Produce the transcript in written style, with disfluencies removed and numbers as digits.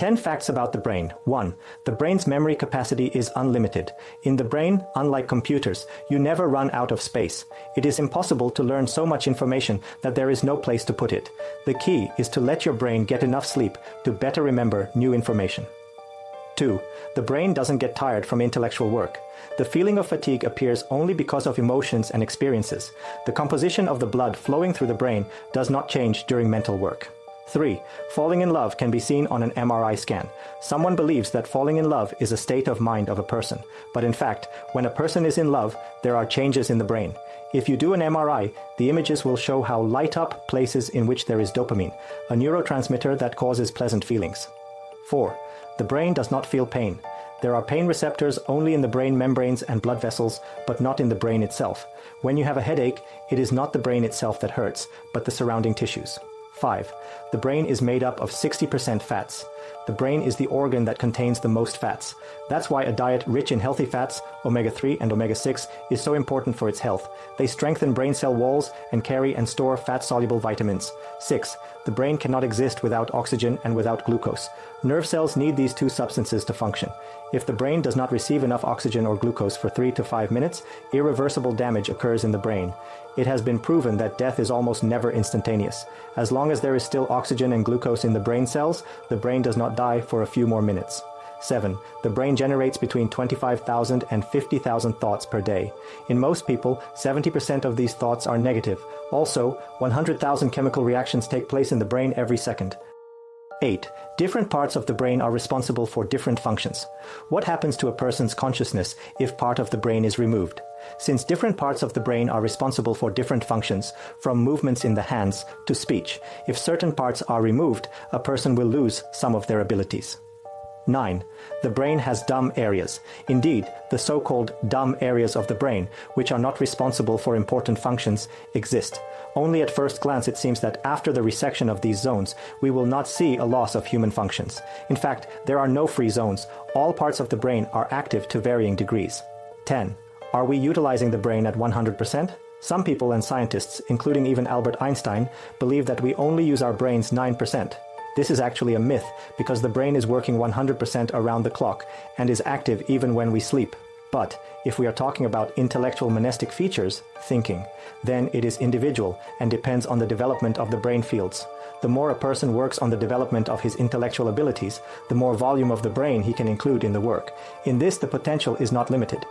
10 facts about the brain. 1. The brain's memory capacity is unlimited. In the brain, unlike computers, you never run out of space. It is impossible to learn so much information that there is no place to put it. The key is to let your brain get enough sleep to better remember new information. 2. The brain doesn't get tired from intellectual work. The feeling of fatigue appears only because of emotions and experiences. The composition of the blood flowing through the brain does not change during mental work. 3. Falling in love can be seen on an MRI scan. Someone believes that falling in love is a state of mind of a person, but in fact, when a person is in love, there are changes in the brain. If you do an MRI, the images will show how light up places in which there is dopamine, a neurotransmitter that causes pleasant feelings. 4. The brain does not feel pain. There are pain receptors only in the brain membranes and blood vessels, but not in the brain itself. When you have a headache, it is not the brain itself that hurts, but the surrounding tissues. 5. The brain is made up of 60% fats. The brain is the organ that contains the most fats. That's why a diet rich in healthy fats, omega-3 and omega-6, is so important for its health. They strengthen brain cell walls and carry and store fat-soluble vitamins. 6. The brain cannot exist without oxygen and without glucose. Nerve cells need these two substances to function. If the brain does not receive enough oxygen or glucose for 3 to 5 minutes, irreversible damage occurs in the brain. It has been proven that death is almost never instantaneous. As long as there is still oxygen and glucose in the brain cells, the brain does not die for a few more minutes. 7. The brain generates between 25,000 and 50,000 thoughts per day. In most people, 70% of these thoughts are negative. Also, 100,000 chemical reactions take place in the brain every second. 8. Different parts of the brain are responsible for different functions. What happens to a person's consciousness if part of the brain is removed? Since different parts of the brain are responsible for different functions, from movements in the hands to speech, if certain parts are removed, a person will lose some of their abilities. 9. The brain has dumb areas. Indeed, the so-called dumb areas of the brain, which are not responsible for important functions, exist. Only at first glance it seems that after the resection of these zones, we will not see a loss of human functions. In fact, there are no free zones. All parts of the brain are active to varying degrees. 10. Are we utilizing the brain at 100%? Some people and scientists, including even Albert Einstein, believe that we only use our brains 9%. This is actually a myth, because the brain is working 100% around the clock and is active even when we sleep. But if we are talking about intellectual monastic features, thinking, then it is individual and depends on the development of the brain fields. The more a person works on the development of his intellectual abilities, the more volume of the brain he can include in the work. In this, the potential is not limited.